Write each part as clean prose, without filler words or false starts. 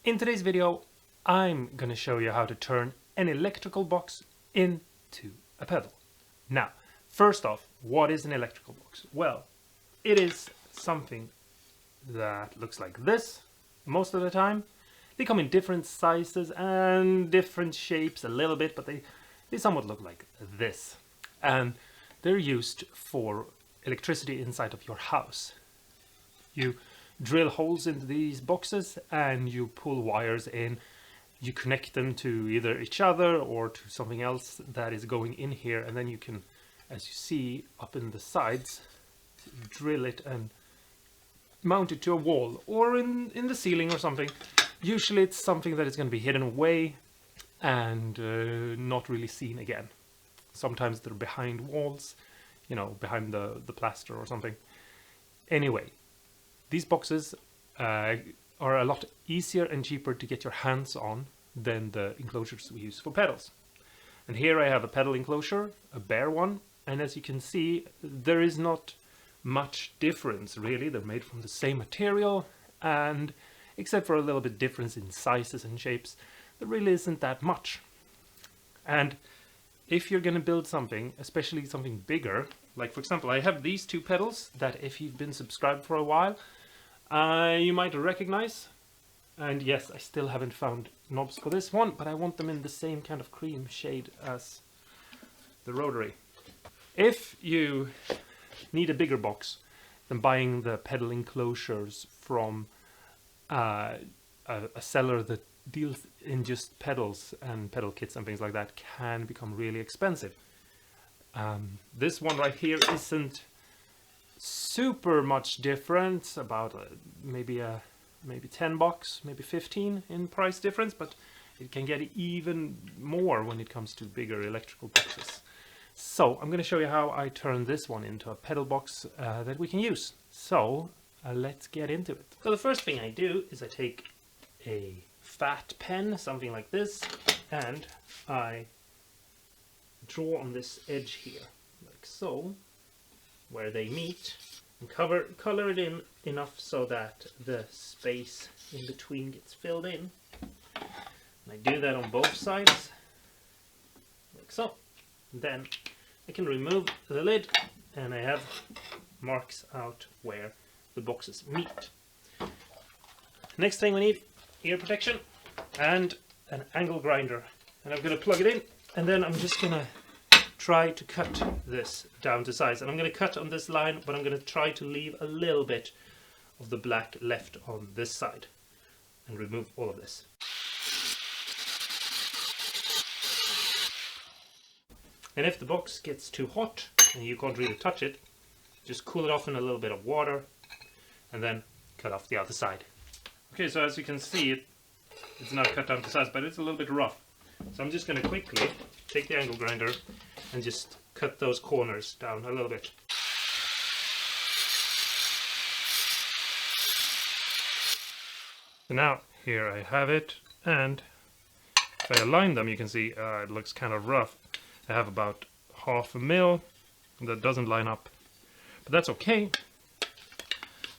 In today's video, I'm gonna show you how to turn an electrical box into a pedal. Now, first off, what is an electrical box? Well, it is something that looks like this most of the time. They come in different sizes and different shapes a little bit, but they somewhat look like this. And they're used for electricity inside of your house. You drill holes into these boxes and you pull wires in. You connect them to either each other or to something else that is going in here, and then you can, as you see up in the sides, drill it and mount it to a wall or in the ceiling or something. Usually it's something that is going to be hidden away and not really seen again. Sometimes they're behind walls, you know, behind the plaster or something. Anyway, these boxes are a lot easier and cheaper to get your hands on than the enclosures we use for pedals. And here I have a pedal enclosure, a bare one, and as you can see, there is not much difference really. They're made from the same material, and except for a little bit difference in sizes and shapes, there really isn't that much. And if you're going to build something, especially something bigger, like for example, I have these two pedals that if you've been subscribed for a while, you might recognize. And yes, I still haven't found knobs for this one, but I want them in the same kind of cream shade as the rotary. If you need a bigger box than buying the pedal enclosures from a seller that deals in just pedals and pedal kits and things like that, can become really expensive. This one right here isn't super much different, about maybe 10 bucks, maybe 15 in price difference, but it can get even more when it comes to bigger electrical boxes. So I'm going to show you how I turn this one into a pedal box that we can use. So let's get into it. So the first thing I do is I take a fat pen, something like this, and I draw on this edge here, like so, where they meet, and color it in enough so that the space in between gets filled in. And I do that on both sides, like so. And then I can remove the lid, and I have marks out where the boxes meet. Next thing we need, ear protection and an angle grinder. And I'm going to plug it in, and then I'm just going to try to cut this down to size. And I'm going to cut on this line, but I'm going to try to leave a little bit of the black left on this side and remove all of this. And if the box gets too hot and you can't really touch it, just cool it off in a little bit of water and then cut off the other side. Okay, so as you can see, it's not cut down to size, but it's a little bit rough. So I'm just going to quickly take the angle grinder and just cut those corners down a little bit. So now here I have it, and if I align them, you can see it looks kind of rough. I have about 1/2 mil that doesn't line up, but that's okay.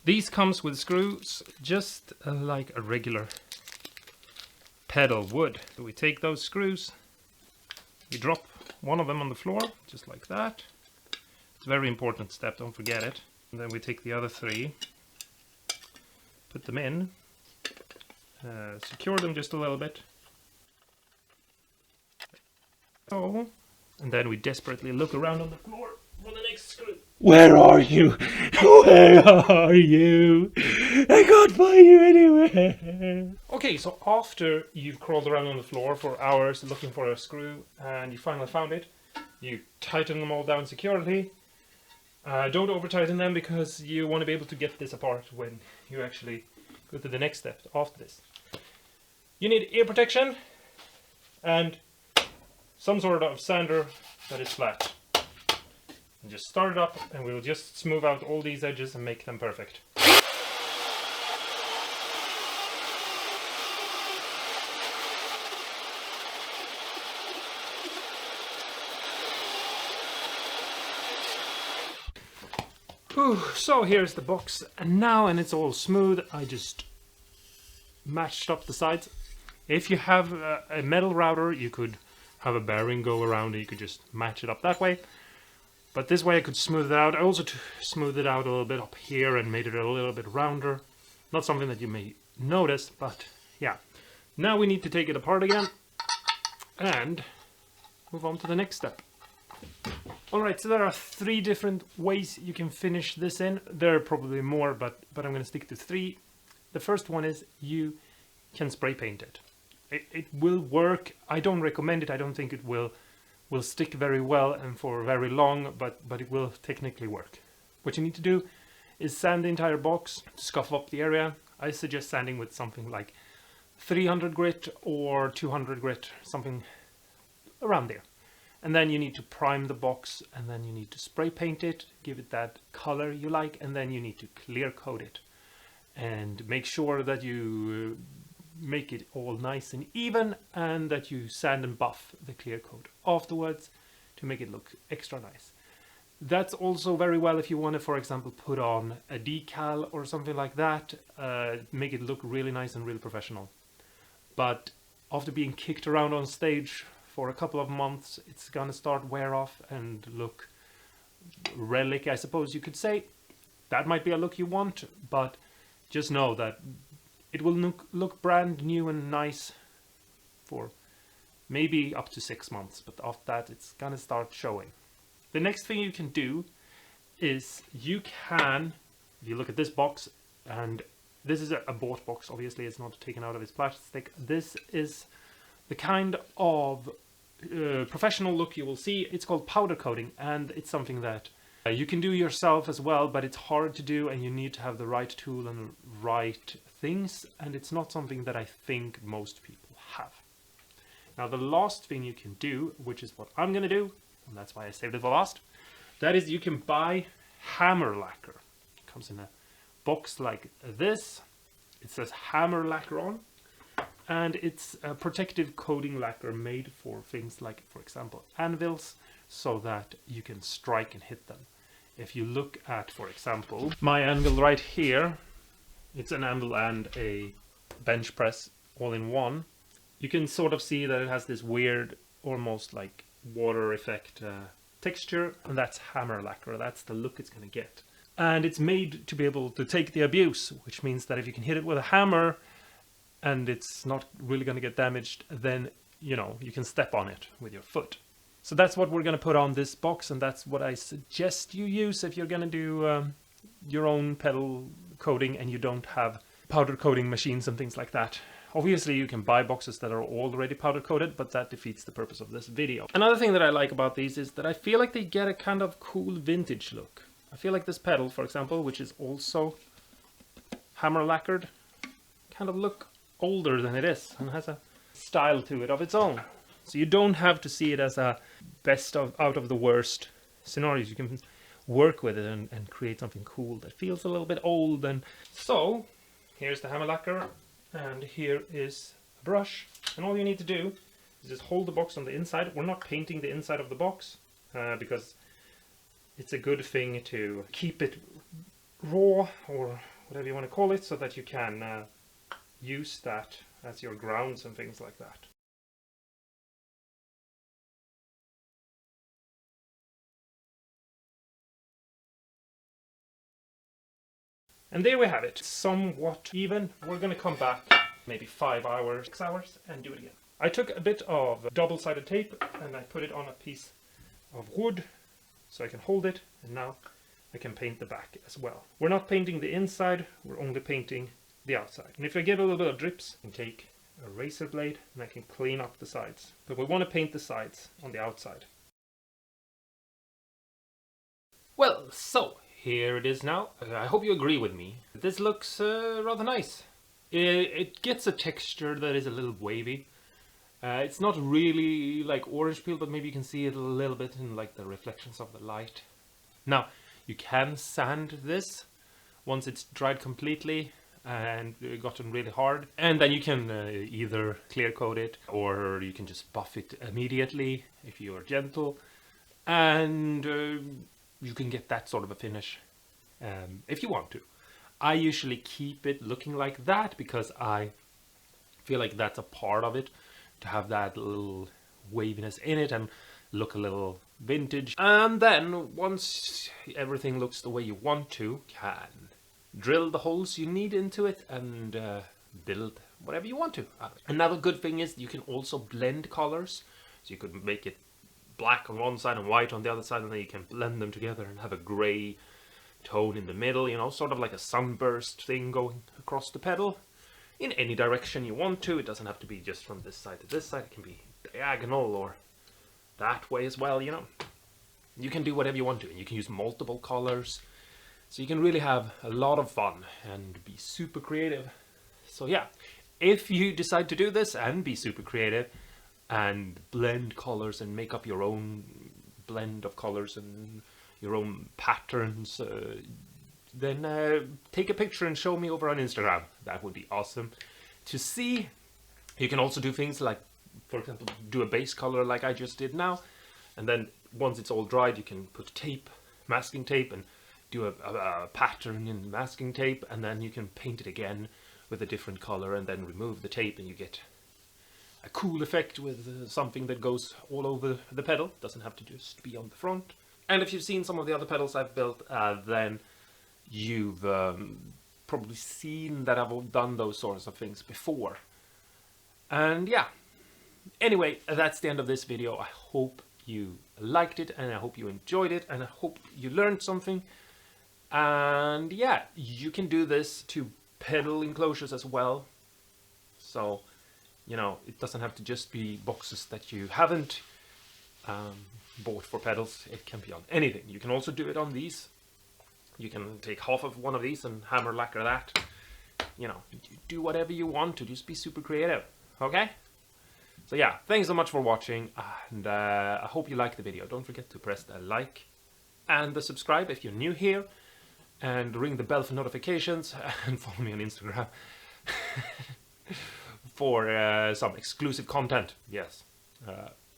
These comes with screws just like a regular pedal would. So we take those screws, we drop one of them on the floor, just like that. It's a very important step, don't forget it. And then we take the other 3, put them in, secure them just a little bit. So, and then we desperately look around on the floor for the next screw. Where are you? Where are you? I can't find you anywhere. Okay, so after you've crawled around on the floor for hours looking for a screw and you finally found it, you tighten them all down securely. Don't over tighten them, because you want to be able to get this apart when you actually go to the next step after this. You need ear protection and some sort of sander that is flat. And just start it up, and we'll just smooth out all these edges and make them perfect. Whew, so here's the box, and now, and it's all smooth, I just matched up the sides. If you have a metal router, you could have a bearing go around and you could just match it up that way. But this way I could smooth it out. I also smoothed it out a little bit up here and made it a little bit rounder. Not something that you may notice, but yeah. Now we need to take it apart again and move on to the next step. Alright, so there are 3 different ways you can finish this in. There are probably more, but I'm going to stick to 3. The first one is you can spray paint it. It will work. I don't recommend it. I don't think it will stick very well and for very long, but it will technically work. What you need to do is sand the entire box to scuff up the area. I suggest sanding with something like 300 grit or 200 grit, something around there. And then you need to prime the box, and then you need to spray paint it, give it that color you like, and then you need to clear coat it. And make sure that you make it all nice and even, and that you sand and buff the clear coat afterwards to make it look extra nice. That's also very well if you want to, for example, put on a decal or something like that, make it look really nice and really professional. But after being kicked around on stage for a couple of months, it's gonna start wear off and look relic, I suppose you could say. That might be a look you want, but just know that it will look brand new and nice for maybe up to 6 months, but after that it's gonna start showing. The next thing you can do is you can, if you look at this box, and this is a bought box, obviously it's not taken out of its plastic. This is the kind of professional look you will see. It's called powder coating, and it's something that you can do yourself as well, but it's hard to do and you need to have the right tool and the right things, and it's not something that I think most people have. Now the last thing you can do, which is what I'm gonna do, and that's why I saved it for last, that is you can buy hammer lacquer. It comes in a box like this. It says hammer lacquer on, and it's a protective coating lacquer made for things like, for example, anvils, so that you can strike and hit them. If you look at, for example, my anvil right here, it's an anvil and a bench press all in one. You can sort of see that it has this weird, almost like water effect texture, and that's hammer lacquer. That's the look it's going to get. And it's made to be able to take the abuse, which means that if you can hit it with a hammer and it's not really going to get damaged, then, you know, you can step on it with your foot. So that's what we're going to put on this box, and that's what I suggest you use if you're going to do your own pedal coating and you don't have powder coating machines and things like that. Obviously you can buy boxes that are already powder coated, but that defeats the purpose of this video. Another thing that I like about these is that I feel like they get a kind of cool vintage look. I feel like this pedal, for example, which is also hammer lacquered, kind of look older than it is and has a style to it of its own. So you don't have to see it as a best of out of the worst scenarios. You can work with it and create something cool that feels a little bit old. And so here's the hammer lacquer, and here is a brush, and all you need to do is just hold the box on the inside. We're not painting the inside of the box because it's a good thing to keep it raw, or whatever you want to call it, so that you can use that as your grounds and things like that. And there we have it, somewhat even. We're going to come back maybe 5 hours, 6 hours, and do it again. I took a bit of double-sided tape and I put it on a piece of wood so I can hold it, and now I can paint the back as well. We're not painting the inside, we're only painting the outside. And if I get a little bit of drips, I can take a razor blade and I can clean up the sides. But we want to paint the sides on the outside. Well, so here it is now. I hope you agree with me. This looks rather nice. It gets a texture that is a little wavy. It's not really like orange peel, but maybe you can see it a little bit in like the reflections of the light. Now, you can sand this once it's dried completely and gotten really hard, and then you can either clear coat it or you can just buff it immediately if you are gentle, and you can get that sort of a finish if you want to. I usually keep it looking like that because I I feel like that's a part of it, to have that little waviness in it and look a little vintage. And then once everything looks the way you want to, you can drill the holes you need into it and build whatever you want to. Another good thing is you can also blend colors, so you could make it black on one side and white on the other side, and then you can blend them together and have a gray tone in the middle, you know, sort of like a sunburst thing going across the pedal in any direction you want to. It doesn't have to be just from this side to this side, it can be diagonal or that way as well, you know. You can do whatever you want to, and you can use multiple colors, so you can really have a lot of fun and be super creative. So yeah, if you decide to do this and be super creative and blend colors and make up your own blend of colors and your own patterns, then take a picture and show me over on Instagram. That would be awesome to see. You can also do things like, for example, do a base color like I just did now, and then once it's all dried you can put tape, masking tape, and do a pattern in masking tape, and then you can paint it again with a different color and then remove the tape, and you get a cool effect with something that goes all over the pedal. Doesn't have to just be on the front. And if you've seen some of the other pedals I've built, then you've probably seen that I've done those sorts of things before. And yeah, anyway, that's the end of this video. I hope you liked it, and I hope you enjoyed it, and I hope you learned something. And yeah, you can do this to pedal enclosures as well. So, you know, it doesn't have to just be boxes that you haven't bought for pedals. It can be on anything. You can also do it on these. You can take half of one of these and hammer lacquer that. You know, do whatever you want to. Just be super creative. Okay? So yeah, thanks so much for watching, and I hope you liked the video. Don't forget to press the like and the subscribe if you're new here, and ring the bell for notifications, and follow me on Instagram for some exclusive content. Yes.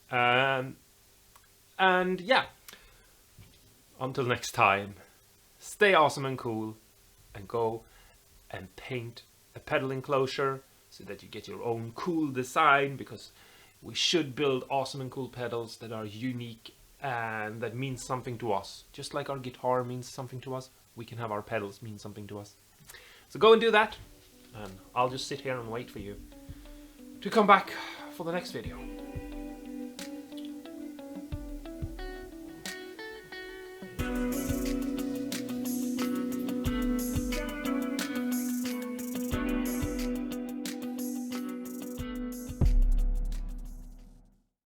And yeah, until next time, stay awesome and cool, and go and paint a pedal enclosure so that you get your own cool design, because we should build awesome and cool pedals that are unique and that mean something to us. Just like our guitar means something to us, we can have our pedals mean something to us. So go and do that, and I'll just sit here and wait for you to come back for the next video.